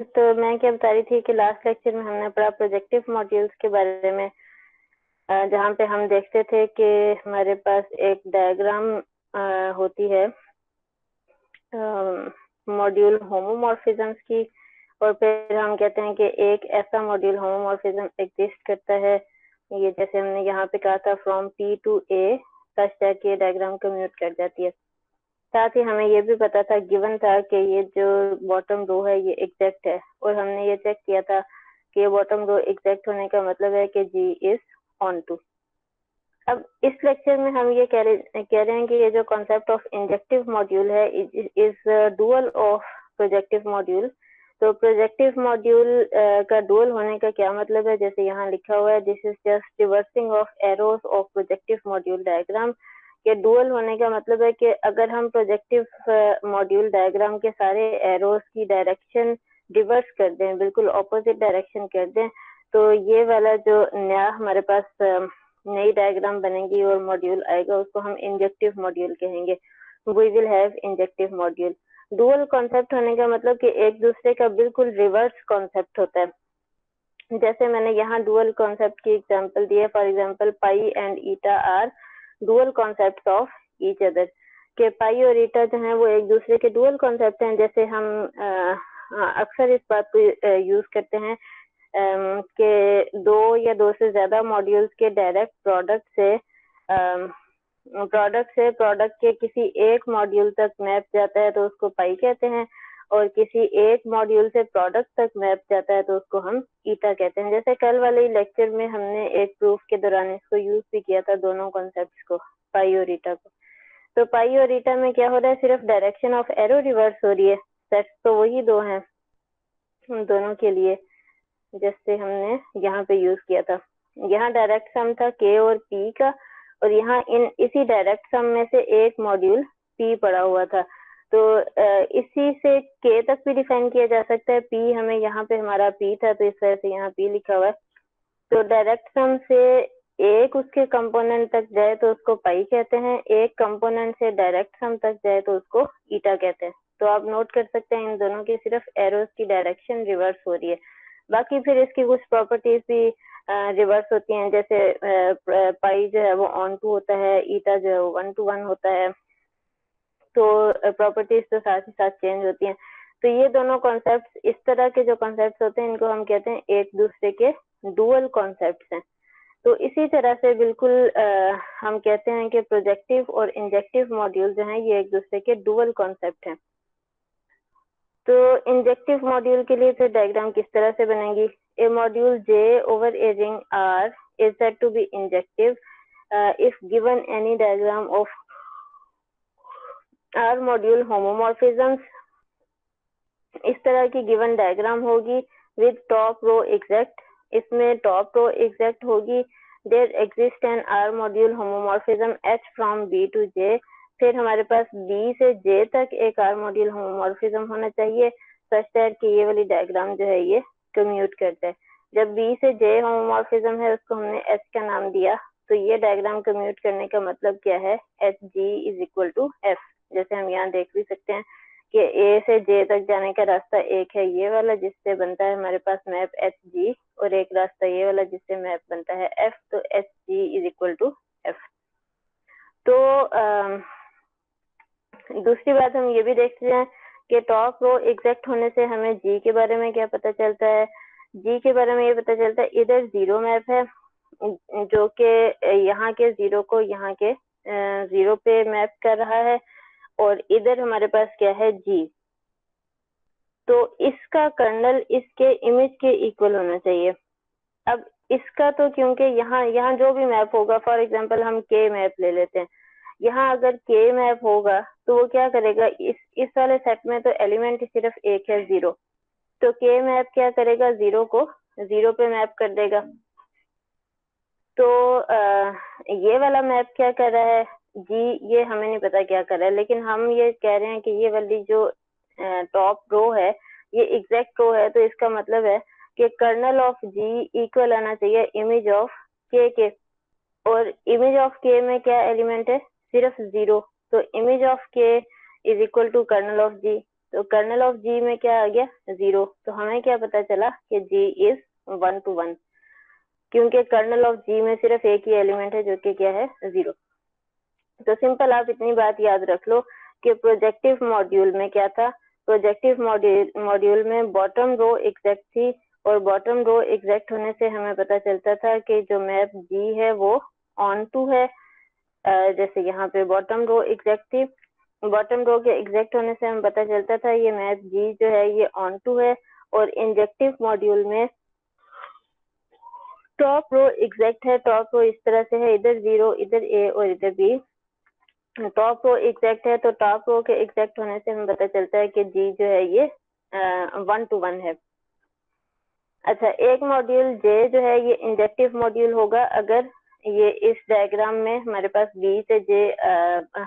तो मैं क्या बता रही थी कि लास्ट लेक्चर में हमने पढ़ा प्रोजेक्टिव मॉड्यूल्स के बारे में, जहाँ पे हम देखते थे कि हमारे पास एक डायग्राम होती है मॉड्यूल होमोमॉर्फिज्म्स की, और फिर हम कहते हैं कि एक ऐसा मॉड्यूल होमोमॉर्फिज्म एग्जिस्ट करता है, ये जैसे हमने यहाँ पे कहा था from P to A such that ये डायग्राम कम्यूट कर जाती है। साथ ही हमें ये भी पता था, गिवन था कि ये जो बॉटम रो है ये एग्जैक्ट है, और हमने ये चेक किया था कि ये बॉटम रो एग्जैक्ट होने का मतलब है कि जी इज ऑन टू। अब इस लेक्चर में हम ये कह रहे हैं कि ये जो कॉन्सेप्ट ऑफ इंजेक्टिव मॉड्यूल है is dual of projective module. तो प्रोजेक्टिव मॉड्यूल का डुअल होने का क्या मतलब है, जैसे यहाँ लिखा हुआ है, this is just reversing of arrows of projective module diagram. के डुअल होने का मतलब है कि अगर हम प्रोजेक्टिव मॉड्यूल डायग्राम के सारे एरोज की डायरेक्शन रिवर्स कर दें, बिल्कुल ऑपोजिट डायरेक्शन कर दें, तो ये वाला जो नया हमारे पास नई डायग्राम बनेगी और मॉड्यूल आएगा, उसको हम इंजेक्टिव मॉड्यूल कहेंगे। We will have injective module. Dual concept होने का मतलब कि एक दूसरे का बिल्कुल रिवर्स कॉन्सेप्ट होता है। जैसे मैंने यहाँ डुअल कॉन्सेप्ट की एग्जांपल दी है, for example pi and eta are dual concept of each other. के पाई और ईटा जो है वो एक दूसरे के डुअल कॉन्सेप्ट हैं। जैसे हम अक्सर इस बात को यूज करते हैं कि दो या दो से ज्यादा मॉड्यूल्स के डायरेक्ट प्रोडक्ट के किसी एक मॉड्यूल तक मैप जाता है तो उसको पाई कहते हैं, और किसी एक मॉड्यूल से प्रोडक्ट तक मैप जाता है तो उसको हम ईटा कहते हैं। जैसे कल वाले लेक्चर में हमने एक प्रूफ के दौरान इसको यूज भी किया था, दोनों कॉन्सेप्ट्स को, पाई और ईटा को। तो पाई और ईटा में क्या हो रहा है, सिर्फ डायरेक्शन ऑफ एरो रिवर्स हो रही है, सेट्स तो वही दो हैं उन दोनों के लिए, जैसे हमने यहाँ पे यूज किया था। यहाँ डायरेक्ट सम था के और पी का, और यहाँ इसी डायरेक्ट सम में से एक मॉड्यूल पी पड़ा हुआ था। तो इसी से के तक भी डिफाइन किया जा सकता है। पी हमें यहाँ पे हमारा पी था तो इस वजह से यहाँ पी लिखा हुआ है। तो डायरेक्ट सम से एक उसके कंपोनेंट तक जाए तो उसको पाई कहते हैं, एक कंपोनेंट से डायरेक्ट सम तक जाए तो उसको ईटा कहते हैं। तो आप नोट कर सकते हैं इन दोनों की सिर्फ एरोज की डायरेक्शन रिवर्स हो रही है। बाकी फिर इसकी कुछ प्रॉपर्टीज भी रिवर्स होती हैं, जैसे पाई जो है वो ऑन टू होता है, ईटा जो है वो 1 to 1 होता है। तो प्रॉपर्टीज तो साथ ही साथ चेंज होती हैं। तो ये दोनों कॉन्सेप्ट, इस तरह के जो कॉन्सेप्ट होते हैं, इनको हम कहते हैं एक दूसरे के डुअल कॉन्सेप्ट हैं। तो इसी तरह से बिल्कुल हम कहते हैं कि प्रोजेक्टिव और इंजेक्टिव मॉड्यूल जो हैं ये एक दूसरे के डुअल कॉन्सेप्ट हैं। तो इंजेक्टिव मॉड्यूल के लिए फिर डायग्राम किस तरह से बनेगी, A module J over A ring R is said to be injective if given any diagram of R module homomorphisms. इस तरह की गिवन डायग्राम होगी विद टॉप रो एग्जैक्ट, इसमें टॉप रो एग्जैक्ट होगी। There exist an R module homomorphism H from B to J, फिर हमारे पास B से J तक एक आर मॉड्यूल होमोमॉर्फिज्म होना चाहिए सच दैट कि ये वाली डायग्राम जो है ये कम्यूट करता है। जब बी से जे होमोमॉर्फिज्म है उसको हमने एच का नाम दिया, तो ये डायग्राम कम्यूट करने का मतलब क्या है, H G is equal to F. जैसे हम यहाँ देख भी सकते हैं कि ए से जे तक जाने का रास्ता एक है ये वाला जिससे बनता है हमारे पास मैप एच जी, और एक रास्ता ये वाला जिससे मैप बनता है एफ, तो H G is equal to F. तो दूसरी बात हम ये भी देखते हैं कि टॉप रो एग्जैक्ट होने से हमें जी के बारे में क्या पता चलता है। जी के बारे में ये पता चलता है, इधर जीरो मैप है जो कि यहाँ के जीरो को यहाँ के जीरो पे मैप कर रहा है, और इधर हमारे पास क्या है जी। तो इसका कर्नल इसके इमेज के इक्वल होना चाहिए। अब इसका तो क्योंकि यहाँ जो भी मैप होगा, फॉर एग्जांपल हम के मैप ले लेते हैं, यहाँ अगर के मैप होगा तो वो क्या करेगा, इस वाले सेट में तो एलिमेंट सिर्फ एक है जीरो, तो के मैप क्या करेगा, जीरो को जीरो पे मैप कर देगा। तो ये वाला मैप क्या कर रहा है जी, ये हमें नहीं पता क्या कर रहा है, लेकिन हम ये कह रहे हैं कि ये वाली जो टॉप रो है ये एग्जैक्ट रो है, तो इसका मतलब है कि कर्नल ऑफ जी इक्वल आना चाहिए इमेज ऑफ के, और इमेज ऑफ के में क्या एलिमेंट है, सिर्फ जीरो, तो image of K is equal to kernel of G. तो कर्नल ऑफ जी में क्या आ गया 0, तो हमें क्या पता चला कि जी इज 1 to 1, क्योंकि कर्नल ऑफ जी में सिर्फ एक ही एलिमेंट है जो कि क्या है 0। तो सिंपल आप इतनी बात याद रख लो कि प्रोजेक्टिव मॉड्यूल में क्या था, प्रोजेक्टिव मॉड्यूल में बॉटम रो एग्जैक्ट थी, और बॉटम रो एग्जैक्ट होने से हमें पता चलता था कि जो मैप जी है वो ऑन टू है। जैसे यहाँ पे बॉटम रो एग्जैक्ट थी, बॉटम रो के एग्जैक्ट होने से हमें पता चलता था ये मैप जी जो है ये ऑन टू है। और इंजेक्टिव मॉड्यूल में टॉप रो एग्जैक्ट है, टॉप रो इस तरह से है, इधर 0, इधर ए और इधर बी। टॉप रो एग्जैक्ट है, तो टॉप रो के एग्जैक्ट होने से हमें पता चलता है कि जी जो है ये 1 to 1 है। अच्छा, एक मॉड्यूल जे जो है ये इंजेक्टिव मॉड्यूल होगा अगर ये इस डायग्राम में हमारे पास बी से जे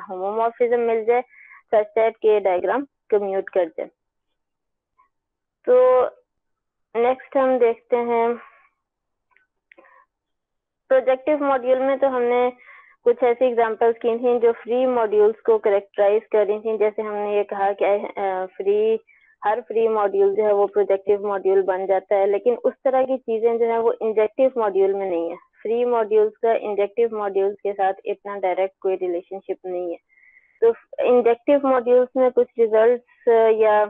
होमोमॉर्फिज्म मिल जाए सच दैट के डायग्राम कम्यूट कर जाए। तो नेक्स्ट हम देखते हैं प्रोजेक्टिव मॉड्यूल में। तो हमने कुछ ऐसी एग्जांपल्स की थी जो फ्री मॉड्यूल्स को करेक्टराइज कर रही थी। जैसे हमने ये कहा कि हर फ्री मॉड्यूल जो है वो प्रोजेक्टिव मॉड्यूल बन जाता है, लेकिन उस तरह की चीजें जो है वो इंजेक्टिव मॉड्यूल में नहीं है। फ्री मॉड्यूल्स का इंजेक्टिव मॉड्यूल्स के साथ इतना डायरेक्ट कोई रिलेशनशिप नहीं है। तो इंजेक्टिव मॉड्यूल्स में कुछ रिजल्ट्स या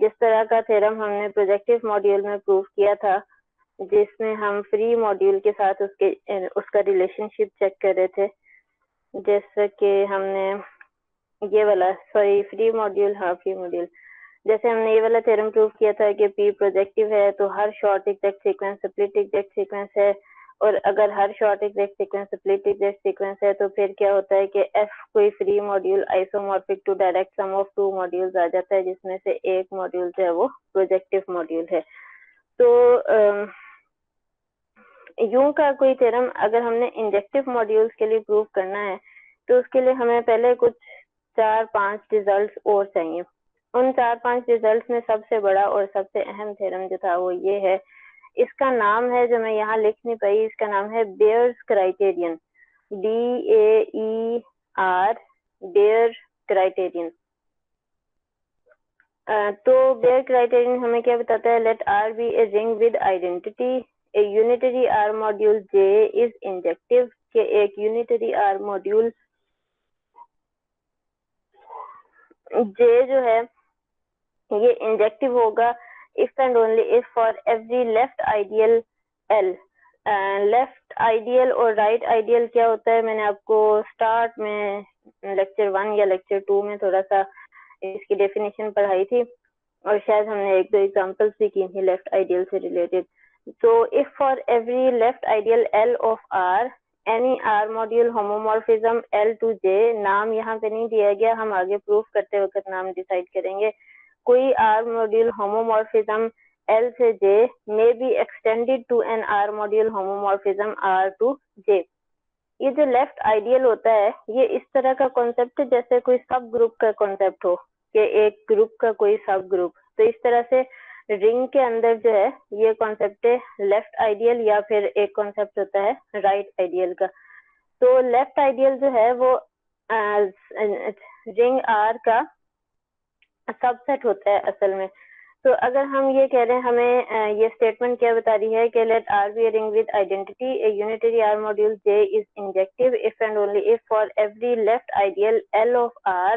जिस तरह का थ्योरम हमने प्रोजेक्टिव मॉड्यूल में प्रूव किया था, जिसमें हम फ्री मॉड्यूल के साथ उसका रिलेशनशिप चेक कर रहे थे। जैसे कि हमने ये वाला फ्री मॉड्यूल जैसे हमने ये वाला थ्योरम प्रूव किया था कि पी प्रोजेक्टिव है तो हर short exact sequence split exact sequence है, और अगर हर short exact sequence split exact sequence है तो फिर क्या होता है कि एफ कोई free module isomorphic to direct sum of two modules आ जाता है, जिसमें से एक मॉड्यूल जो है वो प्रोजेक्टिव मॉड्यूल है। तो यूं का कोई थ्योरम अगर हमने इंजेक्टिव मॉड्यूल्स के लिए प्रूव करना है तो उसके लिए हमें पहले कुछ 4-5 रिजल्ट्स और चाहिए। उन 4-5 रिजल्ट्स में सबसे बड़ा और सबसे अहम थ्योरम जो था वो ये है, इसका नाम है जो मैं यहाँ लिख नहीं पाई, इसका नाम है Baer's criterion, BAER, Baer criterion. तो बेयर क्राइटेरियन हमें क्या बताता है, let R be a ring with identity, a unitary R module J is injective, के एक यूनिटरी R मॉड्यूल J जो है ये इंजेक्टिव होगा if and only if for every left ideal L। Left ideal और राइट आइडियल क्या होता है, मैंने आपको स्टार्ट में लेक्चर 1 या लेक्चर 2 में थोड़ा सा इसकी डेफिनेशन पढ़ाई थी, और शायद हमने 1-2 एग्जांपल्स भी की थी लेफ्ट आइडियल से रिलेटेड। तो if for every left ideal L of R any R module homomorphism L to J, नाम यहाँ पे नहीं दिया गया, हम आगे प्रूफ करते वक्त नाम डिसाइड करेंगे। कोई R मॉड्यूल होमोमॉर्फिज्म L से J may be extended to an R module homomorphism R to J। ये जो लेफ्ट आइडियल होता है ये इस तरह का कॉन्सेप्ट है जैसे कोई सब ग्रुप का कॉन्सेप्ट हो कि एक ग्रुप का कोई सब ग्रुप। तो इस तरह से रिंग के अंदर जो है ये कॉन्सेप्ट है लेफ्ट आइडियल, या फिर एक कॉन्सेप्ट होता है राइट आइडियल का। तो लेफ्ट आइडियल जो है वो रिंग R का सबसेट होता है असल में। तो अगर हम ये कह रहे हैं, हमें ये स्टेटमेंट क्या बता रही है कि let R be a ring with identity, a unitary R module J is injective if and only if for every left ideal L of R,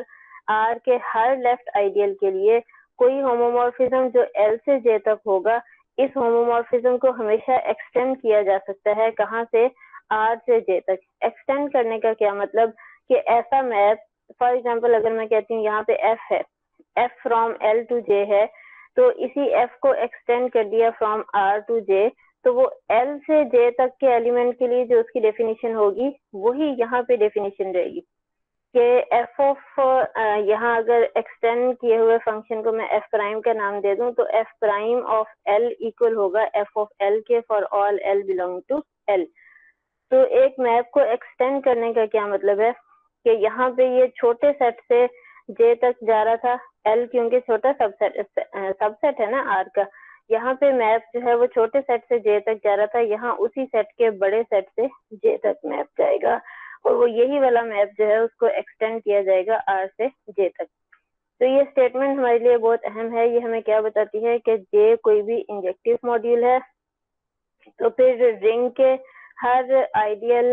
R के हर लेफ्ट आइडियल के लिए कोई होमोमॉर्फिज्म जो L से J तक होगा, इस homomorphism को हमेशा एक्सटेंड किया जा सकता है। कहाँ से? R से J तक। एक्सटेंड करने का क्या मतलब कि ऐसा मैप, फॉर एग्जाम्पल अगर मैं कहती हूँ यहाँ पे F है, F from L to J है, तो इसी F को एक्सटेंड कर दिया फ्रॉम R to J, तो वो L से J तक के एलिमेंट के लिए जो उसकी डेफिनेशन होगी वही यहाँ पे डेफिनेशन रहेगी कि F ऑफ यहाँ अगर एक्सटेंड किए हुए फंक्शन को मैं F प्राइम का नाम दे दूं तो F prime of L equal होगा F ऑफ L के for all L belong to L। तो एक मैप को एक्सटेंड करने का क्या मतलब है कि यहाँ पे ये छोटे सेट से J तक जा रहा था, L क्योंकि छोटा सबसेट है ना R का, यहाँ पे मैप जो है वो छोटे सेट से J तक जा रहा था, यहाँ उसी सेट के बड़े सेट से J तक मैप जाएगा, और वो यही वाला मैप जो है उसको एक्सटेंड किया जाएगा R से J तक। तो ये स्टेटमेंट हमारे लिए बहुत अहम है। ये हमें क्या बताती है कि जे कोई भी इंजेक्टिव मॉड्यूल है, तो फिर रिंग के हर आइडियल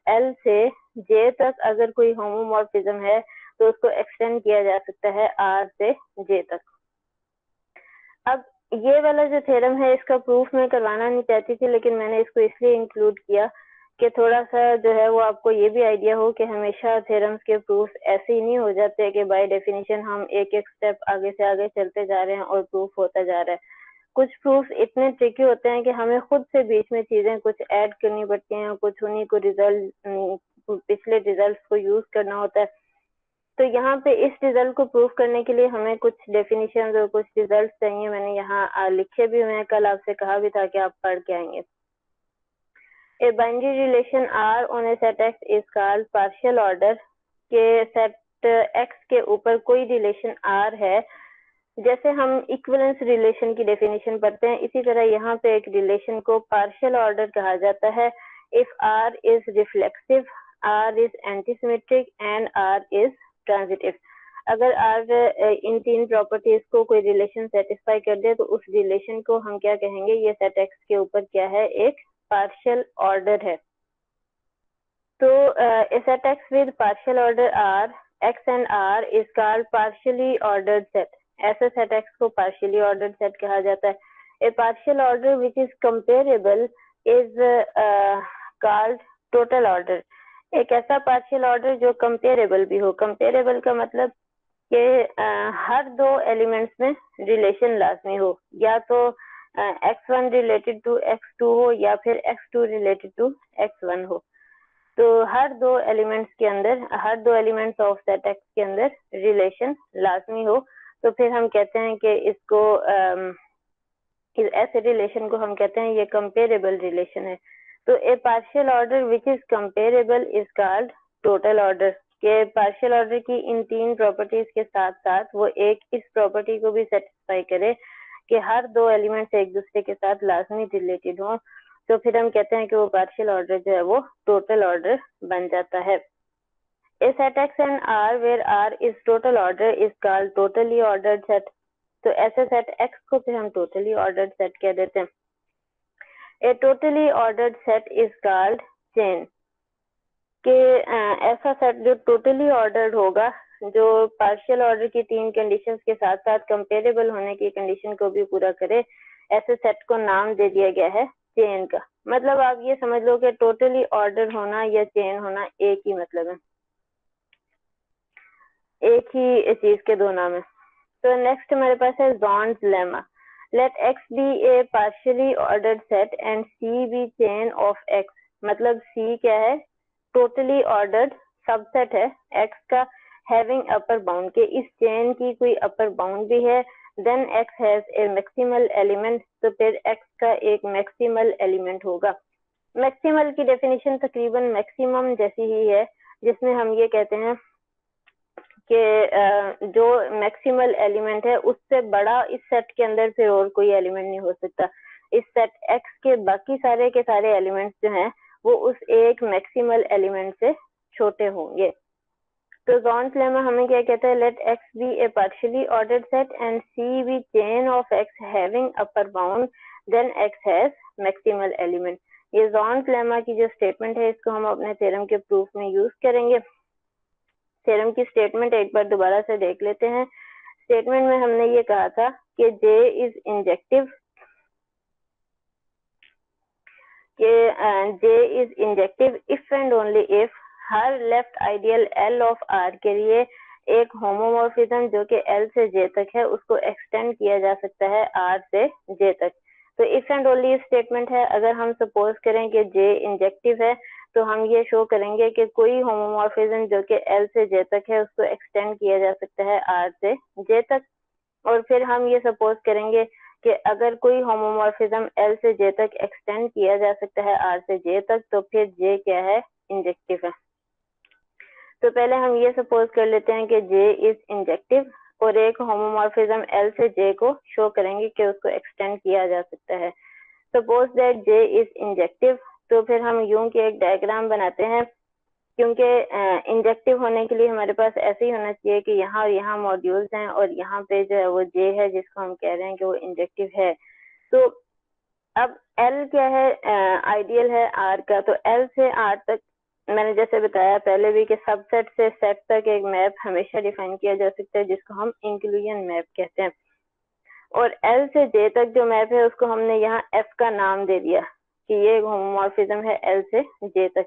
एल से जे तक अगर कोई होमोमॉर्फिज्म है तो उसको एक्सटेंड किया जा सकता है आर से जे तक। अब ये वाला जो थ्योरम है इसका प्रूफ मैं करवाना नहीं चाहती थी, लेकिन मैंने इसको इसलिए इंक्लूड किया कि थोड़ा सा जो है वो आपको ये भी आइडिया हो कि हमेशा थ्योरम्स के प्रूफ ऐसे ही नहीं हो जाते कि बाय डेफिनेशन हम एक एक स्टेप आगे से आगे चलते जा रहे हैं और प्रूफ होता जा रहा है। कुछ प्रूफ इतने ट्रिकी होते हैं कि हमें खुद से बीच में चीजें कुछ ऐड करनी पड़ती हैं, कुछ उन्हीं को पिछले रिजल्ट को यूज करना होता है। तो यहाँ पे इस रिजल्ट को प्रूफ करने के लिए हमें कुछ डेफिनेशन और कुछ रिजल्ट चाहिए। मैंने यहाँ लिखे भी हुए हैं, कल आपसे कहा भी था कि आप पढ़ के आएंगे। A binary relation R on a set X is called partial order. के सेट एक्स के ऊपर कोई रिलेशन आर है, जैसे हम इक्विवेलेंस रिलेशन की डेफिनेशन पढ़ते हैं, इसी तरह यहाँ पे एक रिलेशन को पार्शियल ऑर्डर कहा जाता है if R is reflexive, R is antisymmetric and R is transitive. अगर आर इन तीन प्रॉपर्टीज को कोई रिलेशन सेटिस्फाई कर दे तो उस रिलेशन को हम क्या कहेंगे, ये सेट एक्स के ऊपर क्या है, एक पार्शियल ऑर्डर है। तो a set x with partial order r, x and r is called partially ordered set. ऐसे set x को partially ordered set कहा जाता है। A partial order which is comparable is called total order. एक ऐसा partial order जो comparable भी हो। comparable का मतलब कि हर दो एलिमेंट्स में रिलेशन लाजमी हो, या तो x1 रिलेटेड टू x2 हो या फिर x2 रिलेटेड टू x1 हो। तो हर दो एलिमेंट्स के अंदर, हर दो एलिमेंट्स ऑफ सेट एक्स के अंदर रिलेशन लाजमी हो, तो फिर हम कहते हैं कि इसको ऐसे रिलेशन को हम कहते हैं ये कंपेरेबल रिलेशन है। तो a partial order which is comparable is called total order. के पार्शियल ऑर्डर की इन तीन प्रॉपर्टीज के साथ साथ वो एक इस प्रॉपर्टी को भी सेटिस्फाई करे कि हर दो एलिमेंट्स एक दूसरे के साथ लाजमी रिलेटेड हो, तो फिर हम कहते हैं कि वो पार्शियल ऑर्डर जो है वो टोटल ऑर्डर बन जाता है। A set X and R where R is total order is called totally ordered set. तो ऐसे सेट एक्स को फिर हम टोटली ऑर्डर्ड सेट कह देते हैं। A totally ordered set is called chain. के ऐसा सेट जो टोटली ऑर्डर्ड होगा, जो पार्शियल ऑर्डर की तीन कंडीशंस के साथ साथ कंपेरेबल होने की कंडीशन को भी पूरा करे, ऐसे सेट को नाम दे दिया गया है चेन का। मतलब आप ये समझ लो कि टोटली ऑर्डर होना या चेन होना एक ही मतलब है, एक ही चीज के दो नाम है। तो नेक्स्ट हमारे पास है Zorn's lemma. Let X be a partially ordered set and C be chain of X. मतलब सी क्या है, टोटली ऑर्डर्ड सबसेट है एक्स का, हैविंग अपर बाउंड के इस चेन की कोई अपर बाउंड भी है, then X has a maximal element. तो फिर एक्स का एक मैक्सिमल एलिमेंट होगा। मैक्सिमल की डेफिनेशन तकरीबन मैक्सिमम जैसी ही है, जिसमें हम ये कहते हैं कि जो मैक्सिमल एलिमेंट है उससे बड़ा इस सेट के अंदर फिर और कोई एलिमेंट नहीं हो सकता। इस सेट एक्स के बाकी सारे के सारे एलिमेंट्स जो हैं वो उस एक मैक्सिमल एलिमेंट से छोटे होंगे। तो जॉन्स लेमा हमें क्या कहता है, let X be a partially ordered set and C be chain of X having upper bound, then X has maximal element. ये जॉन्स लेमा की जो स्टेटमेंट है इसको हम अपने थ्योरम के प्रूफ में यूज करेंगे। थ्योरम की स्टेटमेंट एक बार दोबारा से देख लेते हैं। स्टेटमेंट में हमने ये कहा था कि J is injective, J is injective if and only if her left ideal L of R के लिए एक होमोमॉर्फिज्म जो कि L से J तक है उसको एक्सटेंड किया जा सकता है R से J तक। तो इफ एंड ओनली स्टेटमेंट है। अगर हम सपोज करें कि J इंजेक्टिव है तो हम ये शो करेंगे कि कोई होमोमॉर्फिज्म जो कि L से J तक है उसको एक्सटेंड किया जा सकता है R से J तक। और फिर हम ये सपोज करेंगे कि अगर कोई होमोमॉर्फिज्म L से J तक एक्सटेंड किया जा सकता है R से J तक, तो फिर J क्या है, इंजेक्टिव है। तो पहले हम ये सपोज कर लेते हैं कि J इज इंजेक्टिव और एक होमोमॉर्फिज्म L से J को शो करेंगे कि उसको एक्सटेंड किया जा सकता है। Suppose that J is injective, तो फिर हम यूं के एक डायग्राम बनाते हैं क्योंकि इंजेक्टिव होने के लिए हमारे पास ऐसे ही होना चाहिए कि यहाँ और यहाँ मॉड्यूल्स हैं और यहाँ पे जो है वो जे है जिसको हम कह रहे हैं कि वो इंजेक्टिव है। तो अब एल क्या है, आइडियल है आर का। तो एल से आर तक मैंने जैसे बताया पहले भी कि सबसेट से सेट तक एक मैप हमेशा डिफाइन किया जा सकता है जिसको हम इंक्लूजन मैप कहते हैं। और एल से जे तक जो मैप है उसको हमने यहाँ एफ का नाम दे दिया कि ये होमोमॉर्फिज्म है एल से जे तक।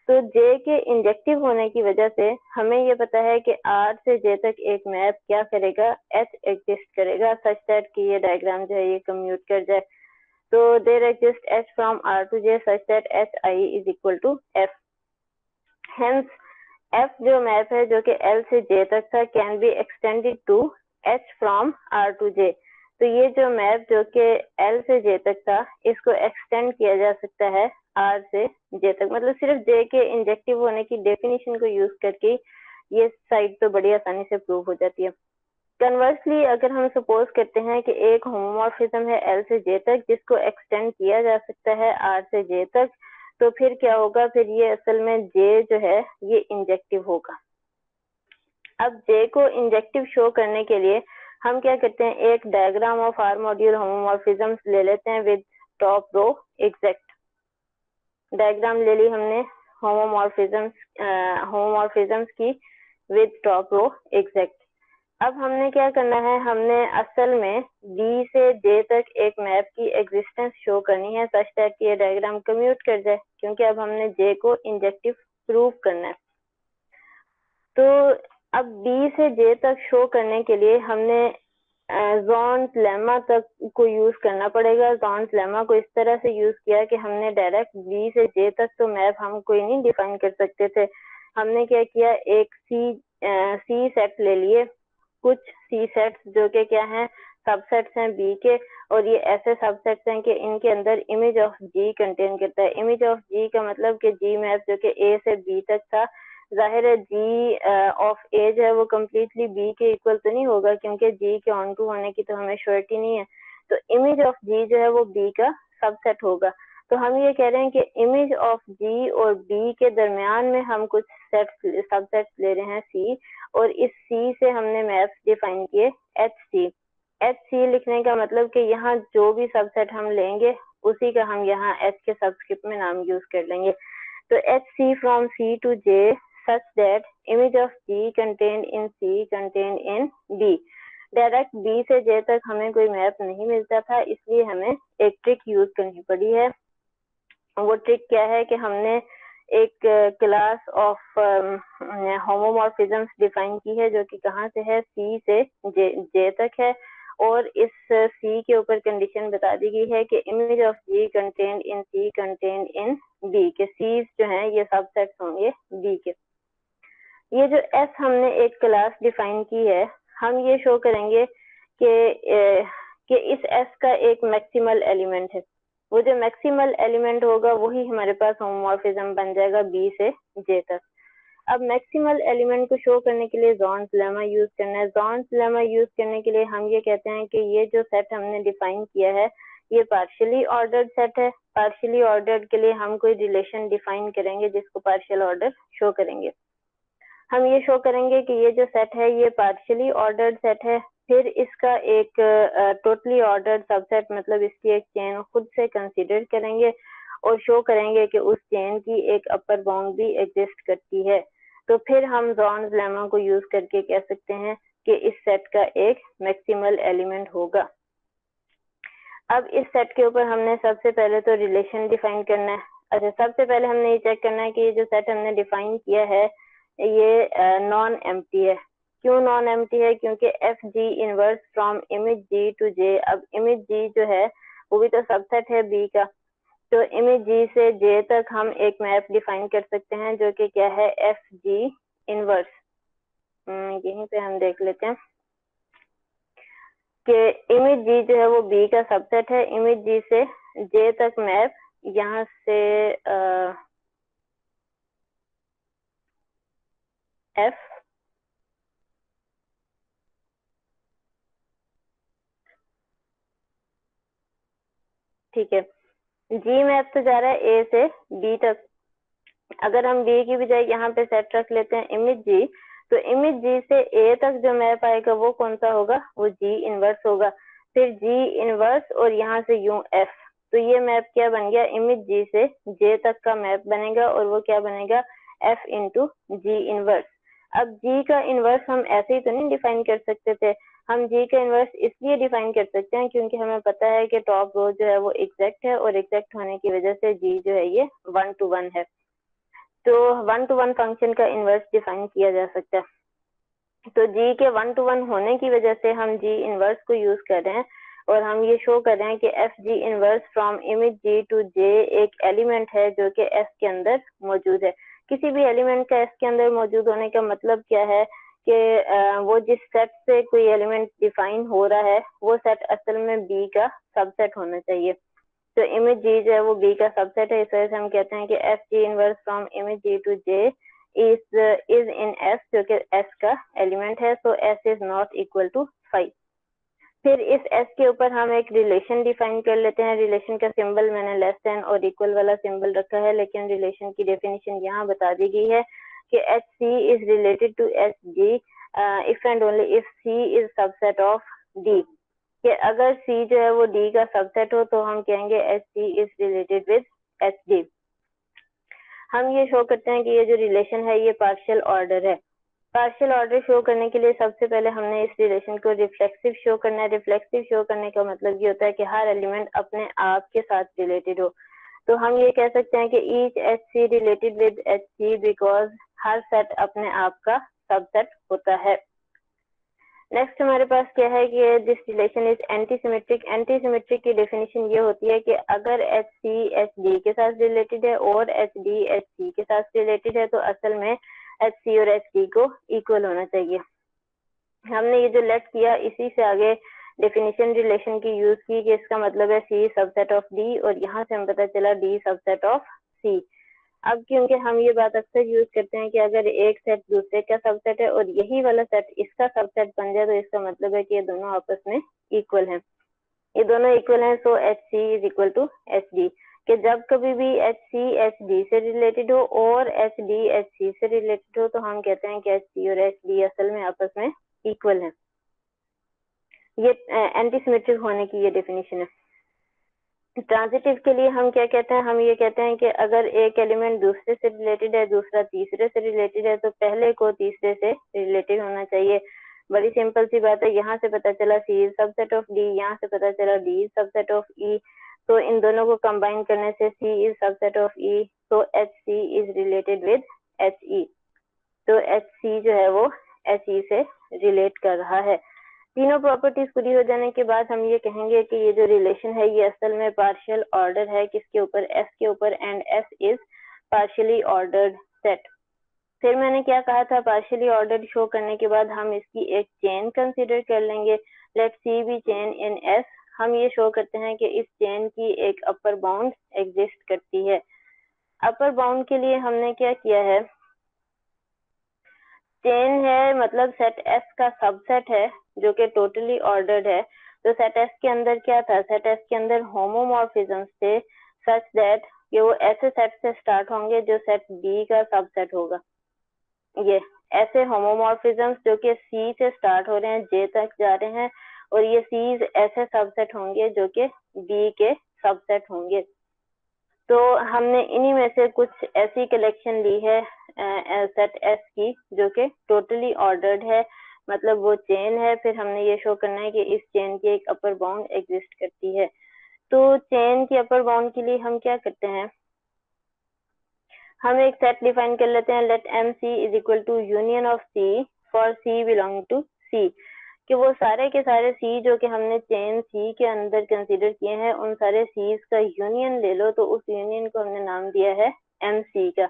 तो जे के इंजेक्टिव होने की वजह से हमें ये पता है कि आर से जे तक एक मैप क्या करेगा, एच एग्जिस्ट करेगा सच दैट कि ये डायग्राम जो है ये कम्यूट कर जाए। तो there exist H from R to J such that H I is equal to F. Hence F जो मैप है जो कि एल से जे तक था can be extended to H from R to J. तो ये जो मैप जो कि एल से जे तक था इसको एक्सटेंड किया जा सकता है आर से जे तक। मतलब सिर्फ जे के इंजेक्टिव होने की डेफिनेशन को यूज करके ये साइड तो बड़ी आसानी से प्रूव हो जाती है। कन्वर्सली अगर हम सपोज करते हैं कि एक होमोमॉर्फिज्म है एल से जे तक जिसको एक्सटेंड किया जा सकता है आर से जे तक, तो फिर क्या होगा, फिर ये असल में जे जो है ये इंजेक्टिव होगा। अब जे को इंजेक्टिव शो करने के लिए हम क्या करते हैं, एक diagram of R module homomorphisms ले लेते हैं with top row exact. Diagram ले ली हमने होमोमॉर्फिज्म्स की विद टॉप रो एग्जैक्ट। अब हमने क्या करना है, हमने असल में बी से जे तक एक मैप की एग्जिस्टेंस शो करनी है सच दैट कि ये डायग्राम कम्यूट कर जाए, क्योंकि अब हमने जे को इंजेक्टिव प्रूव करना है। तो अब बी से जे तक शो करने के लिए हमने जॉन्स लेमा तक को यूज करना पड़ेगा। जॉन्स लेमा को इस तरह से यूज किया कि हमने डायरेक्ट बी से जे तक तो मैप हम कोई नहीं डिफाइन कर सकते थे। हमने क्या किया, एक सी सेट ले लिए, कुछ सी सेट्स जो कि क्या हैं, सबसेट्स हैं बी के, और ये ऐसे सबसेट्स हैं कि इनके अंदर इमेज ऑफ जी कंटेन करता है। इमेज ऑफ जी का मतलब कि जी मैप जो कि ए से बी तक था, जाहिर है जी ऑफ ए जो है वो कम्प्लीटली बी के इक्वल तो नहीं होगा क्योंकि जी के ऑन टू होने की तो हमें श्योरिटी नहीं है। तो इमेज ऑफ जी जो है वो बी का सबसेट होगा। तो हम ये कह रहे हैं कि इमेज ऑफ जी और बी के दरमियान में हम कुछ सबसेट्स ले रहे हैं सी, और इस सी से हमने मैप्स डिफाइन किए एच सी। एच सी लिखने का मतलब कि यहाँ जो भी सबसेट हम लेंगे उसी का हम यहाँ एच के सबस्क्रिप्ट में नाम यूज कर लेंगे। तो H C from C to J such that image of G contained in C contained in D। Direct B से J तक हमें कोई मैप नहीं मिलता था, इसलिए हमें एक ट्रिक यूज करनी पड़ी है। वो ट्रिक क्या है कि हमने एक क्लास ऑफ होमोमॉर्फिज्म्स डिफाइन की है जो कि कहाँ से है, C से J तक है, और इस C के ऊपर कंडीशन बता दी गई है कि image of G contained in C contained in B के C's जो हैं ये सबसेट्स होंगे B के। ये जो S हमने एक क्लास डिफाइन की है, हम ये शो करेंगे कि इस S का एक मैक्सिमल एलिमेंट है। वो जो मैक्सिमल एलिमेंट होगा वही हमारे पास होमोमॉर्फिज्म बन जाएगा B से J तक। अब मैक्सिमल एलिमेंट को शो करने के लिए जॉन्स लेमा यूज करना है। जॉन्स लेमा यूज करने के लिए हम ये कहते हैं कि ये जो सेट हमने डिफाइन किया है ये पार्शियली ऑर्डर्ड सेट है। पार्शियली ऑर्डर्ड के लिए हम कोई रिलेशन डिफाइन करेंगे जिसको पार्शियल ऑर्डर शो करेंगे। हम ये शो करेंगे कि ये जो सेट है ये पार्शियली ऑर्डर्ड सेट है, फिर इसका एक टोटली ऑर्डर्ड सबसेट मतलब इसकी एक चेन खुद से कंसीडर करेंगे और शो करेंगे कि उस चेन की एक अपर बाउंड भी एग्जिस्ट करती है। तो फिर हम जॉन्स लेमा को यूज करके कह सकते हैं कि इस सेट का एक मैक्सिमल एलिमेंट होगा। अब इस सेट के ऊपर हमने सबसे पहले तो रिलेशन डिफाइन करना है। अच्छा, सबसे पहले हमने ये चेक करना है कि ये जो सेट हमने डिफाइन किया है ये नॉन एम्प्टी है। क्यों नॉन एम्प्टी है? क्योंकि F G inverse from image G to J. अब इमेज जी जो है वो भी तो सबसेट है बी का, तो इमेज जी से जे तक हम एक मैप डिफाइन कर सकते हैं जो कि क्या है, एफ जी इनवर्स। यहीं पे हम देख लेते हैं कि इमेज जी जो है वो बी का सबसेट है। इमेज जी से जे तक मैप यहाँ से एफ ठीक है, जी मैप तो जा रहा है ए से बी तक। अगर हम बी की बजाय यहाँ पे सेट रख लेते हैं इमेज जी, तो इमेज जी से ए तक जो मैप आएगा वो कौन सा होगा, वो जी इनवर्स होगा। फिर जी इनवर्स और यहाँ से यूं एफ, तो ये मैप क्या बन गया, इमेज जी से जे तक का मैप बनेगा और वो क्या बनेगा, एफ इंटू जी इनवर्स। अब जी का इनवर्स हम ऐसे ही तो नहीं डिफाइन कर सकते थे, हम जी का इनवर्स इसलिए डिफाइन कर सकते हैं क्योंकि हमें पता है कि टॉप रो जो है वो एग्जैक्ट है और एग्जैक्ट होने की वजह से जी जो है ये 1 to 1 है, तो 1 to 1 फंक्शन का इनवर्स डिफाइन किया जा सकता है। तो जी के 1 to 1 होने की वजह से हम जी इनवर्स को यूज कर रहे हैं और हम ये शो कर रहे हैं कि F G inverse from image G to J एक एलिमेंट है जो कि एफ के अंदर मौजूद है। किसी भी एलिमेंट का एफ के अंदर मौजूद होने का मतलब क्या है कि वो जिस सेट से कोई एलिमेंट डिफाइन हो रहा है वो सेट असल में बी का सबसेट होना चाहिए। तो इमेज जी जो है वो बी का सबसेट है, इस वजह से हम कहते हैं कि F G inverse from image G to J is in S, जो कि एस का एलिमेंट है, सो S is not equal to 5। फिर इस एस के ऊपर हम एक रिलेशन डिफाइन कर लेते हैं। रिलेशन का सिंबल मैंने लेस देन और इक्वल वाला सिंबल रखा है, लेकिन रिलेशन की डेफिनेशन यहाँ बता दी गई है कि H C is related to H G if and only if C is subset of D, कि अगर सी जो है वो डी का सबसेट हो तो हम कहेंगे H C is related with H D. हम ये शो करते हैं कि ये जो रिलेशन है ये पार्शियल ऑर्डर है। पार्शियल ऑर्डर शो करने के लिए सबसे पहले हमने इस रिलेशन को रिफ्लेक्सिव शो करना है। रिफ्लेक्सिव शो करने का मतलब ये होता है कि हर एलिमेंट अपने आप के साथ रिलेटेड हो। तो हम ये कह सकते हैं कि each H C related with H C because हर सेट अपने आप का सबसेट होता है। नेक्स्ट हमारे पास क्या है कि this relation is anti symmetric. Anti symmetric की डेफिनेशन ये होती है कि अगर एच सी एच डी के साथ रिलेटेड है और एच डी एच सी के साथ रिलेटेड है तो असल में एच सी और एच डी को इक्वल होना चाहिए। हमने ये जो लेट किया इसी से आगे डेफिनेशन रिलेशन की यूज की कि इसका मतलब है सी सबसेट ऑफ डी, और यहाँ से हम पता चला डी सबसेट ऑफ सी। अब क्योंकि हम ये बात अक्सर यूज करते हैं कि अगर एक सेट दूसरे का सबसेट है और यही वाला सेट इसका सबसेट बन जाए तो इसका मतलब है कि ये दोनों आपस में इक्वल हैं, ये दोनों इक्वल हैं, so H C is equal to H D, कि जब कभी भी एच सी एच डी से रिलेटेड हो और एच डी एच सी से रिलेटेड हो तो हम कहते हैं कि एच सी और एच डी असल में आपस में इक्वल है। ये एंटी सिमेट्रिक होने की ये डेफिनेशन है। ट्रांजिटिव के लिए हम क्या कहते हैं, हम ये कहते हैं कि अगर एक एलिमेंट दूसरे से रिलेटेड है, दूसरा तीसरे से रिलेटेड है, तो पहले को तीसरे से रिलेटेड होना चाहिए। बड़ी सिंपल सी बात है, यहाँ से पता चला C is subset of D, यहाँ से पता चला D is subset of E, तो इन दोनों को कंबाइन करने से C is subset of E, तो H C is related with H E, तो एच सी जो है वो एच ई से रिलेट कर रहा है। तीनों प्रॉपर्टीज पूरी हो जाने के बाद हम ये कहेंगे कि ये जो रिलेशन है ये असल में पार्शियल ऑर्डर है, किसके ऊपर, एस के ऊपर, and S is partially ordered set. फिर मैंने क्या कहा था, पार्शियली ऑर्डर्ड शो करने के बाद हम इसकी एक चेन कंसीडर कर लेंगे, let C be chain in S. हम ये शो करते हैं कि इस चेन की एक अपर बाउंड एग्जिस्ट करती है। अपर बाउंड के लिए हमने क्या किया है, चेन है मतलब सेट एस का सबसेट है जो कि टोटली ऑर्डर्ड है, तो सेट एस के अंदर क्या था, सेट एस के अंदर होमोमॉर्फिज्म्स थे सच दैट कि वो ऐसे सेट से स्टार्ट होंगे जो सेट बी का सबसेट होगा। ये ऐसे होमोमॉर्फिज्म्स जो कि सी से स्टार्ट हो रहे हैं, जे तक जा रहे हैं, और ये सीज ऐसे सबसेट होंगे जो कि बी के सबसेट होंगे। तो हमने इन्हीं में से कुछ ऐसी कलेक्शन ली है सेट एस की जो कि टोटली ऑर्डर्ड है, मतलब वो चेन है। फिर हमने ये शो करना है कि इस चेन की एक अपर बाउंड एग्जिस्ट करती है। तो चेन की अपर बाउंड के लिए हम क्या करते हैं, हम एक सेट डिफाइन कर लेते हैं, let M C is equal to union of C for C belong to C, कि वो सारे के सारे सी जो कि हमने चेन सी के अंदर कंसीडर किए हैं उन सारे सीज का यूनियन ले लो, तो उस यूनियन को हमने नाम दिया है एम सी का।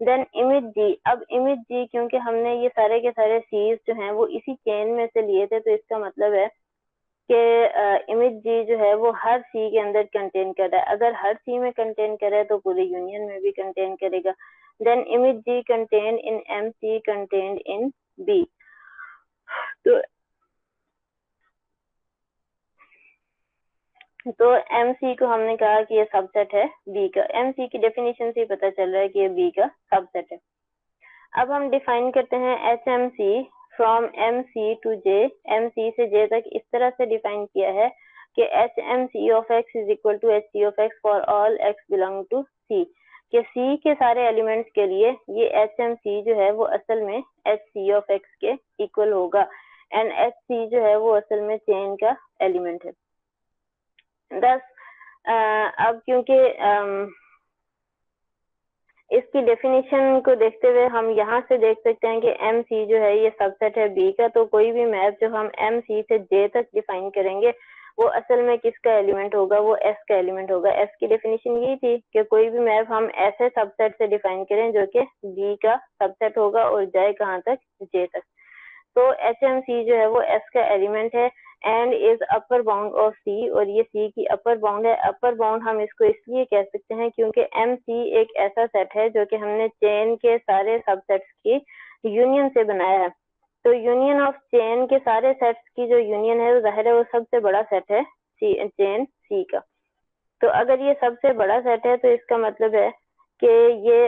देन इमेज जी, अब इमेज जी क्योंकि हमने ये सारे के सारे सीज जो हैं वो इसी चेन में से लिए थे, तो इसका मतलब है कि इमेज जी जो है वो हर सी के अंदर कंटेन कर रहा है। अगर हर सी में कंटेन कर रहा है तो पूरे यूनियन में भी कंटेन करेगा। Then image G contain in M C contained in B, तो तो एम सी को हमने कहा कि ये सबसेट है बी का। एम सी की डेफिनेशन से पता चल रहा है कि ये बी का सबसेट है। अब हम डिफाइन करते हैं H M C from M C to J, M C से जे तक इस तरह से डिफाइन किया है कि H M C of X is equal to H C of X for all X belong to C, कि सी के सारे एलिमेंट्स के लिए ये एच एम सी जो है वो असल में एच सी ऑफ एक्स के इक्वल होगा, एंड एच सी जो है वो असल में चेन का एलिमेंट है। दस अब क्योंकि इसकी डेफिनेशन को देखते हुए हम यहाँ से देख सकते हैं कि एम सी जो है ये सबसेट है बी का, तो कोई भी मैप जो हम एम सी से जे तक डिफाइन करेंगे वो असल में किसका एलिमेंट होगा, वो एस का एलिमेंट होगा। एस की डेफिनेशन यही थी कि कोई भी मैप हम ऐसे सबसेट से डिफाइन करें जो कि बी का सबसेट होगा और जाए कहाँ तक, जे तक। तो एच एम सी जो है वो एस का एलिमेंट है and is upper bound of C, और ये सी की अपर बाउंड है। अपर बाउंड हम इसको इसलिए कह सकते हैं क्योंकि एम सी एक ऐसा सेट है जो कि हमने चेन के सारे सबसेट्स की यूनियन से बनाया है। तो यूनियन ऑफ चेन के सारे सेट्स की जो यूनियन है वो जाहिर है वो सबसे बड़ा सेट है चेन सी का। तो अगर ये सबसे बड़ा सेट है तो इसका मतलब है कि ये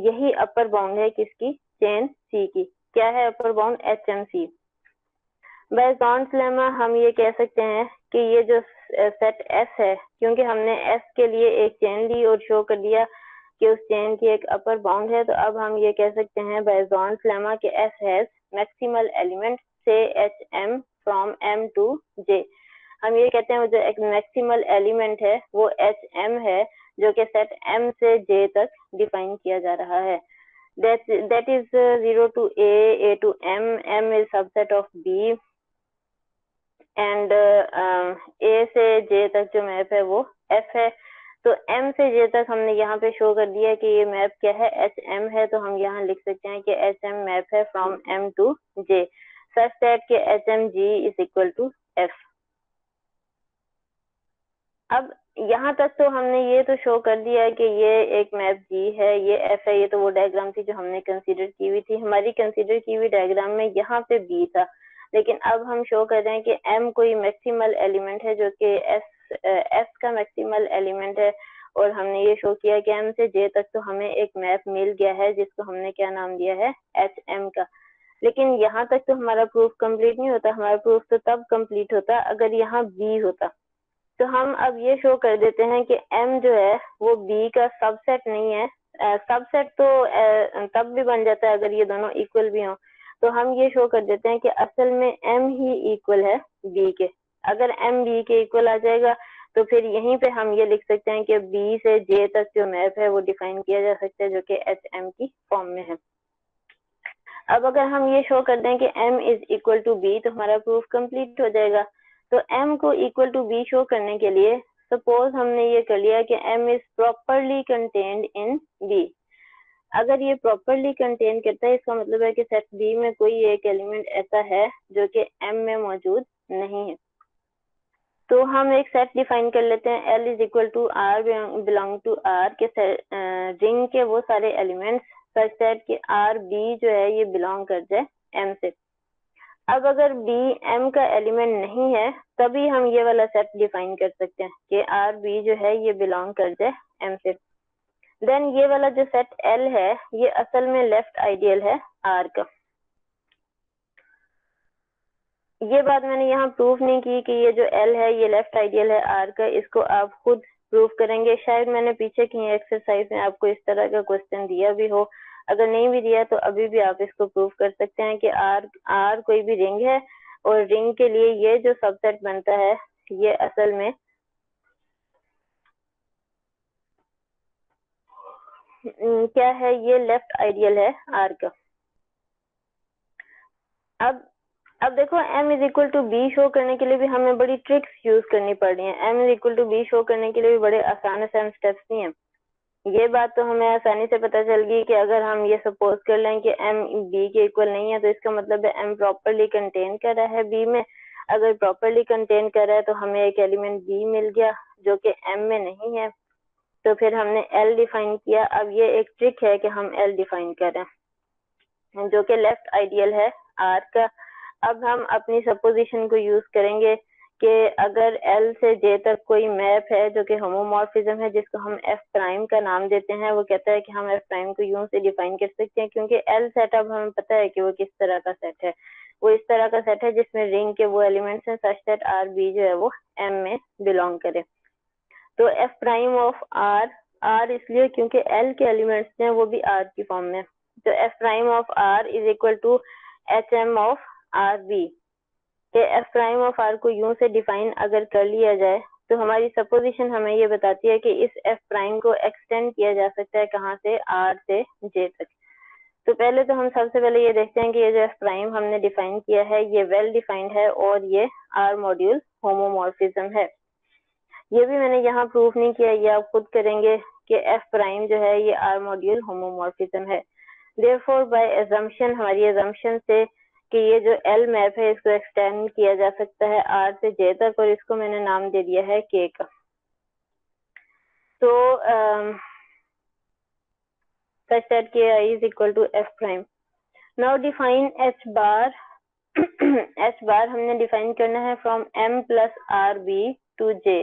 यही अपर बाउंड है किसकी, चेन सी की। क्या है upper bound, H M C. By Zorn's lemma हम ये कह सकते हैं कि ये जो सेट एस है, क्योंकि हमने एस के लिए एक चेन ली और शो कर दिया कि उस चेन की एक अपर बाउंड है, तो अब हम ये कह सकते हैं बाय जॉन्स लेमा कि एस हैज मैक्सिमल एलिमेंट से H M from M to J. हम ये कहते हैं वो जो एक मैक्सिमल एलिमेंट है वो एच एम है जो कि सेट एम से जे तक डिफाइन किया जा रहा है। that is 0 to a to m is subset of b and A से जे तक जो मैप है वो एफ है। तो एम से जे तक हमने यहाँ पे शो कर दिया कि ये मैप क्या है, एच एम है। तो हम यहाँ लिख सकते हैं कि एच एम मैप है from M to J such that K H M G is equal to F. अब यहाँ तक तो हमने ये तो शो कर दिया कि ये एक मैप जी है, ये एफ है। ये तो वो डायग्राम थी जो हमने कंसीडर की हुई थी। हमारी कंसीडर की हुई डायग्राम में यहाँ पे बी था, लेकिन अब हम शो कर रहे हैं कि एम कोई मैक्सिमल एलिमेंट है जो कि एस का मैक्सिमल एलिमेंट है, और हमने ये शो किया कि एम से जे तक तो हमें एक मैप मिल गया है जिसको हमने क्या नाम दिया है, एच एम का। लेकिन यहाँ तक तो हमारा प्रूफ कंप्लीट नहीं होता। हमारा प्रूफ तो तब कंप्लीट होता अगर यहाँ बी होता। तो हम अब ये शो कर देते हैं कि m जो है वो b का सबसेट नहीं है। सबसेट तो तब भी बन जाता है अगर ये दोनों इक्वल भी हों। तो हम ये शो कर देते हैं कि असल में m ही इक्वल है b के। अगर m b के इक्वल आ जाएगा तो फिर यहीं पे हम ये लिख सकते हैं कि b से j तक जो मैप है वो डिफाइन किया जा सकता है जो कि एच एम की फॉर्म में है। अब अगर हम ये शो कर दें कि m is equal to b तो हमारा प्रूफ कंप्लीट हो जाएगा। तो m को इक्वल टू b शो करने के लिए सपोज हमने ये कर लिया कि m is properly contained in b। अगर ये प्रॉपरली कंटेन करता है इसका मतलब है कि सेट b में कोई एक एलिमेंट ऐसा है जो कि m में मौजूद नहीं है। तो हम एक सेट डिफाइन कर लेते हैं l is equal to r belong to r के रिंग के वो सारे एलिमेंट्स सच दैट कि r b जो है ये बिलोंग कर जाए m से। अब अगर b m का एलिमेंट नहीं है तभी हम ये वाला सेट डिफाइन कर सकते हैं कि r b जो है ये बिलोंग कर जाए m से। देन ये वाला जो सेट l है ये असल में लेफ्ट आइडियल है r का। ये बात मैंने यहाँ प्रूफ नहीं की कि ये जो L है ये लेफ्ट आइडियल है R का, इसको आप खुद प्रूफ करेंगे। शायद मैंने पीछे की एक्सरसाइज में आपको इस तरह का क्वेश्चन दिया भी हो, अगर नहीं भी दिया तो अभी भी आप इसको प्रूफ कर सकते हैं कि R कोई भी रिंग है और रिंग के लिए ये जो सबसेट बनता है ये असल में क्या है, ये लेफ्ट आइडियल है R का। अब देखो m is equal to B show करने के लिए भी हमें बड़ी ट्रिक्स यूज करनी पड़ रही है। m is equal to B show करने के लिए भी बड़े आसान स्टेप्स नहीं है। ये बात तो हमें आसानी से पता चल गई कि अगर हम ये सपोज कर लें कि m b के इक्वल नहीं है तो इसका मतलब है m प्रॉपरली कंटेन कर रहा है b में। अगर प्रॉपरली कंटेन कर रहा है तो हमें एक एलिमेंट b मिल गया जो कि m में नहीं है, तो फिर हमने l डिफाइन किया। अब ये एक ट्रिक है कि हम l डिफाइन कर रहे हैं जो कि लेफ्ट आइडियल है r का। अब हम अपनी सपोजिशन को यूज करेंगे कि अगर L से J तक कोई मैप है जो कि होमोमॉर्फिज्म है, जिसको हम F प्राइम का नाम देते हैं, वो कहता है कि हम F प्राइम को यूं से डिफाइन कर सकते हैं, क्योंकि L सेट अब हमें पता है कि वो किस तरह का सेट है। वो इस तरह का सेट है जिसमें रिंग के वो एलिमेंट्स हैं सच दैट R B जो है वो M में बिलोंग करे। तो F prime of R, R इसलिए क्योंकि L के एलिमेंट्स हैं वो भी R की फॉर्म में, तो F prime of R is equal to HM of R B। के F प्राइम ऑफ R को यूं से डिफाइन अगर कर लिया जाए तो हमारी सपोजिशन हमें ये बताती है कि इस F प्राइम को एक्सटेंड किया जा सकता है कहाँ से, R से J तक। तो पहले तो हम सबसे पहले ये देखते हैं कि ये जो F प्राइम हमने डिफाइन किया है ये वेल डिफाइंड है और ये R मॉड्यूल होमोमॉर्फिज्म है। ये भी मैंने यहाँ प्रूफ नहीं किया, ये आप खुद करेंगे कि F प्राइम जो है ये R मॉड्यूल होमोमॉर्फिज्म है। देयरफॉर बाय अजम्पशन, हमारी अजम्पशन से कि ये जो L मैप है इसको एक्सटेंड किया जा सकता है R से J तक, और इसको मैंने नाम दे दिया है K का। तो such that Ki is equal to F prime. Now define H bar. H bar हमने डिफाइन करना है from M plus R B to J।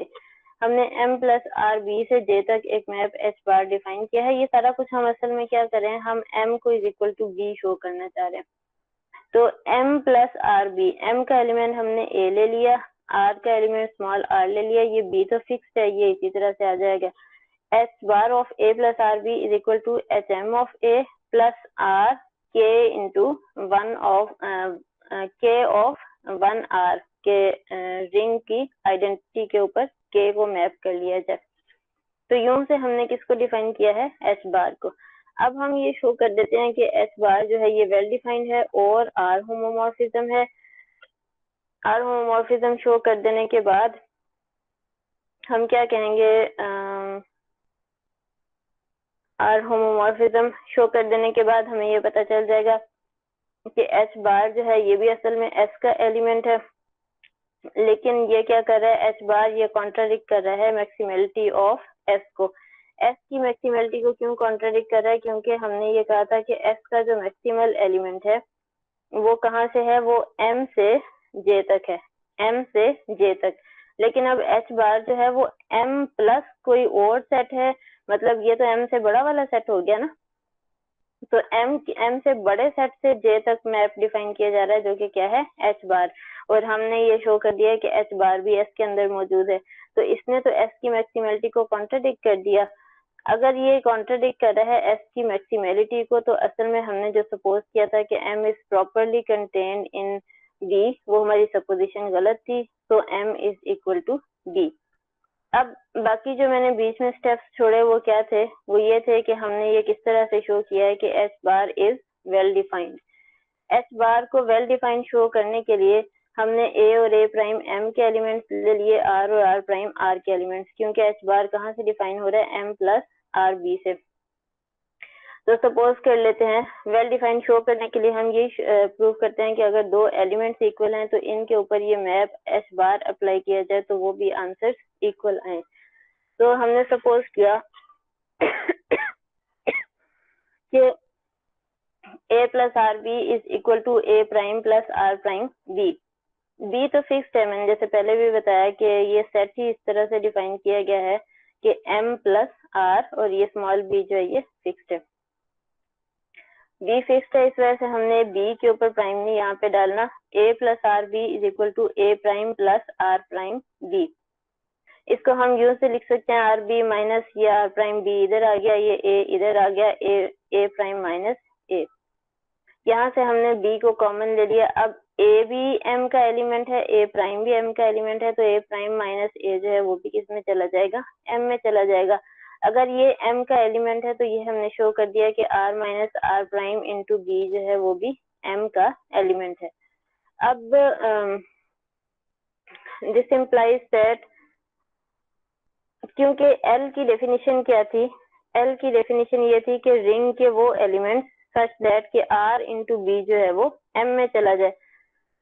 हमने M प्लस आर बी से J तक एक मैप H बार डिफाइन किया है। ये सारा कुछ हम असल में क्या कर रहे हैं, हम M को is equal to B show करना चाह रहे हैं। तो M plus R B, M का एलिमेंट हमने A ले लिया, R का एलिमेंट स्मॉल r ले लिया, ये B तो फिक्स्ड है, ये इसी तरह से आ जाएगा। H bar of A plus RB is equal to HM of A plus R K into 1 of K of 1 R के रिंग की आइडेंटिटी के ऊपर K को मैप कर लिया जाए। तो यूं से हमने किसको डिफाइन किया है, H बार को। अब हम ये शो कर देते हैं कि H बार जो है ये वेल डिफाइंड है और R होमोमॉर्फिज्म है। R होमोमॉर्फिज्म शो कर देने के बाद हम क्या कहेंगे, R होमोमॉर्फिज्म शो कर देने के बाद हमें ये पता चल जाएगा कि H बार जो है ये भी असल में S का एलिमेंट है, लेकिन ये क्या कर रहा है, H बार ये कॉन्ट्राडिक्ट कर रहा है मैक्सिमलिटी ऑफ S को। S की मैक्सिमलिटी को क्यों कॉन्ट्राडिक्ट कर रहा है, क्योंकि हमने ये कहा था कि S का जो मैक्सिमल एलिमेंट है वो कहाँ से है, वो M से J तक है, M से J तक। लेकिन अब H बार जो है वो M प्लस कोई और सेट है, मतलब ये तो M से बड़ा वाला सेट हो गया ना। तो M से बड़े सेट से J तक मैप डिफाइन किया जा रहा है जो कि क्या है, H बार। और हमने ये शो कर दिया है कि H बार भी S के अंदर मौजूद है। तो इसने तो S की मैक्सिमलिटी को कॉन्ट्राडिक्ट कर दिया। अगर ये कॉन्ट्राडिक्ट कर रहा है S की मैक्सिमलिटी को, तो असल में हमने जो सपोज किया था कि M is properly contained in D, वो हमारी सपोजिशन गलत थी। तो M is equal to D। अब बाकी जो मैंने बीच में स्टेप्स छोड़े वो क्या थे, वो ये थे कि हमने ये किस तरह से शो किया है कि H bar is well defined. H बार को वेल डिफाइंड शो करने के लिए हमने A और A प्राइम M के एलिमेंट्स ले लिए, R और R प्राइम R के एलिमेंट्स, क्योंकि H बार कहाँ से डिफाइन हो रहा है, M प्लस आर बी से। तो सपोज कर लेते हैं वेल डिफाइंड शो करने के लिए हम ये प्रूव करते हैं कि अगर दो एलिमेंट्स इक्वल हैं तो इनके ऊपर ये मैप H बार अप्लाई किया जाए तो वो भी आंसर इक्वल आए। तो हमने सपोज किया कि A plus R B is equal to A prime plus R prime B। B तो फिक्स्ड है, मैंने जैसे पहले भी बताया कि ये सेट ही इस तरह से डिफाइन किया गया है कि M प्लस R और ये स्मॉल b जो है ये फिक्स्ड है। B फिक्स्ड है, इस वजह से हमने B के ऊपर प्राइम नहीं यहाँ पे डालना। A plus R B is equal to A prime plus R prime B। इसको हम यूं से लिख सकते हैं आर बी माइनस ये आर प्राइम बी इधर आ गया, ये ए इधर आ गया, ए प्राइम माइनस ए। यहाँ से हमने बी को कॉमन ले लिया। अब ए भी एम का एलिमेंट है, ए प्राइम भी एम का एलिमेंट है, तो ए प्राइम माइनस ए जो है वो भी किस में चला जाएगा, एम में चला जाएगा। अगर ये एम का एलिमेंट है तो ये हमने शो कर दिया कि R minus are prime into B जो है वो भी एम का एलिमेंट है। अब दिस इम्प्लाइज दैट, क्योंकि L की डेफिनेशन क्या थी, L की डेफिनेशन ये थी कि रिंग के वो एलिमेंट सच दैट कि R इंटू बी जो है वो M में चला जाए।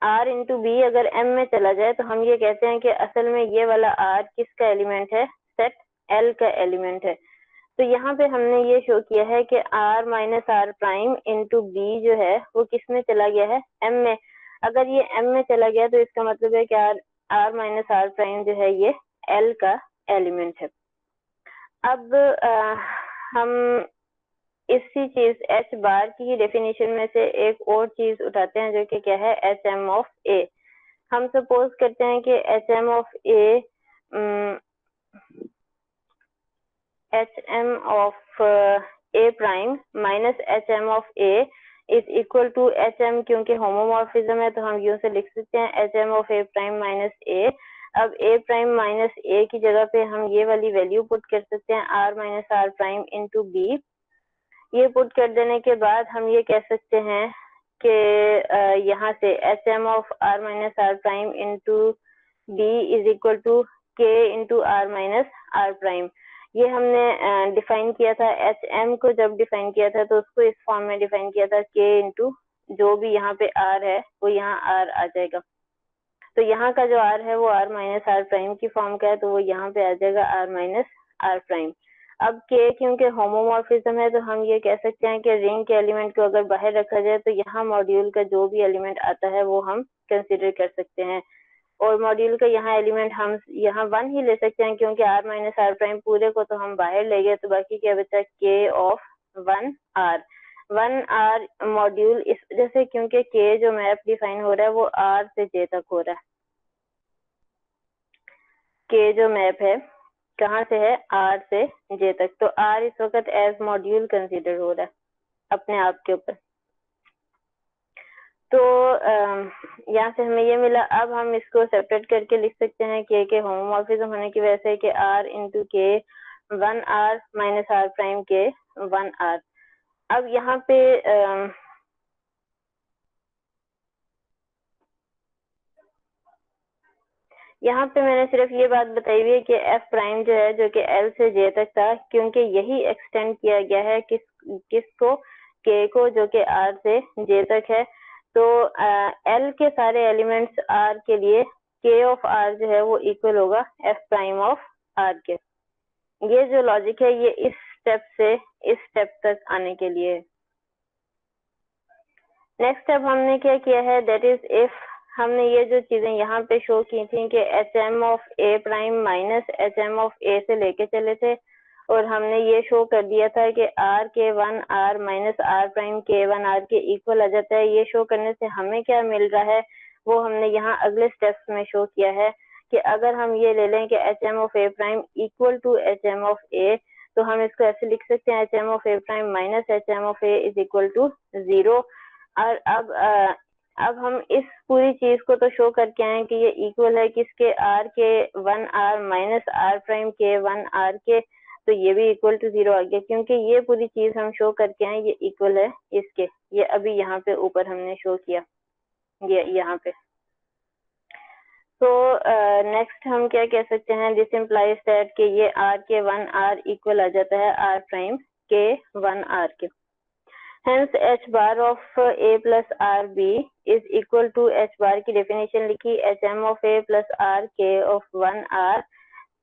R इंटू बी अगर M में चला जाए तो हम ये कहते हैं कि असल में ये वाला R किसका एलिमेंट है, सेट L का एलिमेंट है। तो यहाँ पे हमने ये शो किया है कि R minus are prime into B जो है वो किस में चला गया है, M में। अगर ये M में चला गया तो इसका मतलब है कि r माइनस आर प्राइम जो है ये L का एलिमेंट है। अब हम इसी चीज h बार की डेफिनेशन में से एक और चीज उठाते हैं जो कि क्या है, hm ऑफ a। हम सपोज करते हैं कि hm of a hm of a prime minus hm of a is equal to hm, क्योंकि होमोमॉर्फिज्म है तो हम यूं से लिख सकते हैं hm of a prime minus a। अब a प्राइम माइनस a की जगह पे हम ये वाली वैल्यू पुट कर सकते हैं r minus are prime into b। ये पुट कर देने के बाद हम ये कह सकते हैं कि यहाँ से hm of r minus are prime into b is equal to k into r minus are prime. ये हमने डिफाइन किया था, hm को जब डिफाइन किया था तो उसको इस फॉर्म में डिफाइन किया था, k इंटू जो भी यहाँ पे r है वो यहाँ r आ जाएगा। तो यहाँ का जो r है वो r माइनस आर प्राइम की फॉर्म का है, तो वो यहाँ पे आ जाएगा r माइनस आर प्राइम। अब k क्योंकि होमोमॉर्फिज्म है तो हम ये कह सकते हैं कि रिंग के एलिमेंट को अगर बाहर रखा जाए तो यहाँ मॉड्यूल का जो भी एलिमेंट आता है वो हम कंसिडर कर सकते हैं, और मॉड्यूल का यहाँ एलिमेंट हम यहाँ 1 ही ले सकते हैं क्योंकि r माइनस आर प्राइम पूरे को तो हम बाहर ले गए, तो बाकी क्या बचा, k ऑफ 1r मॉड्यूल। इस वजह से क्योंकि k जो मैप डिफाइन हो रहा है वो r से j तक हो रहा है, k जो मैप है कहाँ से है, r से j तक, तो r इस वक्त एज मॉड्यूल कंसिडर हो रहा है अपने आप के ऊपर। तो यहाँ से हमें ये मिला। अब हम इसको सेपरेट करके लिख सकते हैं के होमोमॉर्फिज्म होने की वजह से कि r इंटू के 1r माइनस आर प्राइम के 1r। अब यहाँ पे यहाँ पे मैंने सिर्फ ये बात बताई हुई है कि f प्राइम जो है जो कि L से J तक था, क्योंकि यही एक्सटेंड किया गया है किसको, k को, जो कि R से J तक है। तो L के सारे एलिमेंट्स R के लिए k ऑफ R जो है वो इक्वल होगा f प्राइम ऑफ R के। ये जो लॉजिक है ये इस स्टेप से इस स्टेप तक आने के लिए। नेक्स्ट स्टेप हमने क्या किया है, दैट इज इफ हमने ये जो चीजें यहाँ पे शो की थी कि hm of a prime minus hm of a से लेके चले थे, और हमने ये शो कर दिया था कि r के 1r माइनस r प्राइम के 1r के इक्वल आ जाता है। ये शो करने से हमें क्या मिल रहा है वो हमने यहाँ अगले स्टेप्स में शो किया है कि अगर हम ये ले लें कि hm of a prime equal to hm of a, तो हम इसको ऐसे लिख सकते हैं hm of a prime minus hm of a is equal to 0। और अब हम इस पूरी चीज को तो शो करके आए कि ये इक्वल है किसके, r के 1r माइनस r प्राइम के 1r के, तो ये भी इक्वल टू 0 आ गया क्योंकि ये पूरी चीज हम शो करके आए ये इक्वल है इसके। ये अभी यहाँ पे ऊपर हमने शो किया ये यहाँ पे। तो नेक्स्ट हम क्या कह सकते हैं, दिस इम्प्लाइज दैट कि ये r के 1r इक्वल आ जाता है r प्राइम के 1r के। Hence h bar of a plus rb is equal to h bar की डेफिनेशन लिखी, hm of a plus r k of 1r,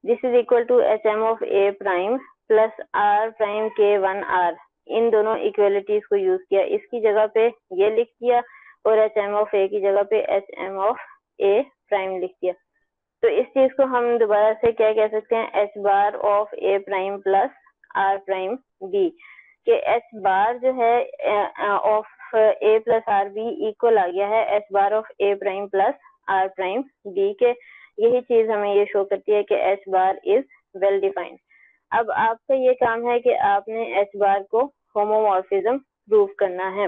this is equal to hm of a prime plus r prime k 1r। इन दोनों equalities को use किया, इसकी जगह पे ये लिख दिया और hm of a की जगह पे hm of a प्राइम लिख दिया। तो इस चीज को हम दोबारा से क्या कह सकते हैं, h bar of a prime plus r prime b, के h बार जो है of a plus R B equal आ गया है h bar of a prime plus r prime b के। यही चीज हमें ये शो करती है कि h bar is well defined. अब आपका ये काम है कि आपने h बार को होमोमॉर्फिज्म प्रूव करना है।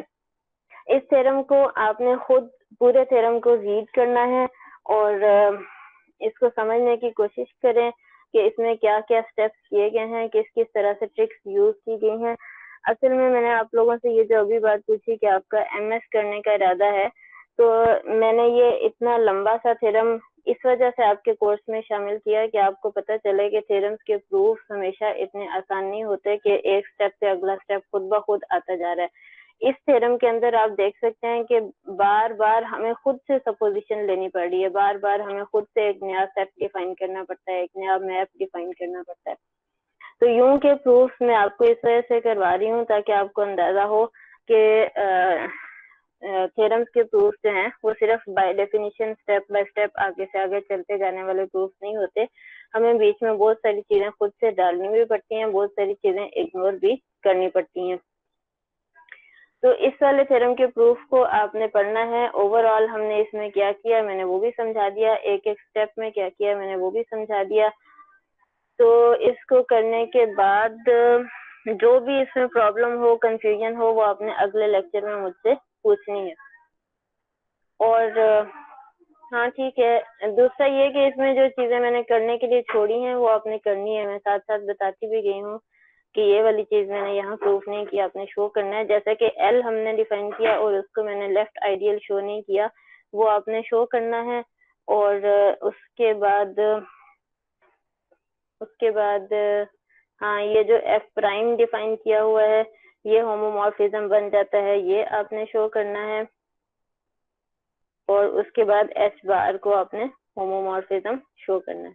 इस थ्योरम को आपने खुद पूरे थ्योरम को रीड करना है और इसको समझने की कोशिश करें कि इसमें क्या क्या स्टेप्स किए गए हैं, किस किस तरह से ट्रिक्स यूज की गई हैं। असल में मैंने आप लोगों से ये जो अभी बात पूछी कि आपका एमएस करने का इरादा है, तो मैंने ये इतना लंबा सा थ्योरम इस वजह से आपके कोर्स में शामिल किया कि आपको पता चले कि थ्योरम्स के प्रूफ हमेशा इतने आसान नहीं होते कि एक स्टेप से अगला स्टेप खुद ब खुद आता जा रहा है। इस थ्योरम के अंदर आप देख सकते हैं कि बार बार हमें खुद से सपोजिशन लेनी पड़ रही है, बार बार हमें खुद से एक नया सेट डिफाइन करना पड़ता है, एक नया मैप डिफाइन करना पड़ता है। तो यूं के प्रूफ मैं आपको इस वजह से करवा रही हूँ ताकि आपको अंदाजा हो कि थ्योरम्स के प्रूफ जो हैं वो सिर्फ by definition step by step आगे से आगे चलते जाने वाले प्रूफ नहीं होते, हमें बीच में बहुत सारी चीजें खुद से डालनी भी पड़ती हैं, बहुत सारी चीजें इग्नोर भी करनी पड़ती हैं। तो इस वाले थ्योरम के प्रूफ को आपने पढ़ना है। ओवरऑल हमने इसमें क्या किया मैंने वो भी समझा दिया, एक एक स्टेप में क्या किया मैंने वो भी समझा दिया। तो इसको करने के बाद जो भी इसमें प्रॉब्लम हो, कंफ्यूजन हो, वो आपने अगले लेक्चर में मुझसे पूछनी है। और हाँ ठीक है, दूसरा ये कि इसमें जो चीजें मैंने करने के लिए छोड़ी हैं वो आपने करनी है। मैं साथ साथ बताती भी गई हूँ कि ये वाली चीज मैंने यहाँ प्रूफ नहीं किया, आपने शो करना है। जैसे कि एल हमने डिफाइन किया और उसको मैंने लेफ्ट आइडियल शो नहीं किया, वो आपने शो करना है। और उसके बाद हाँ, ये जो एफ प्राइम डिफाइन किया हुआ है ये होमोमॉर्फिज्म बन जाता है, ये आपने शो करना है। और उसके बाद एच बार को आपने होमोमॉर्फिज्म शो करना है।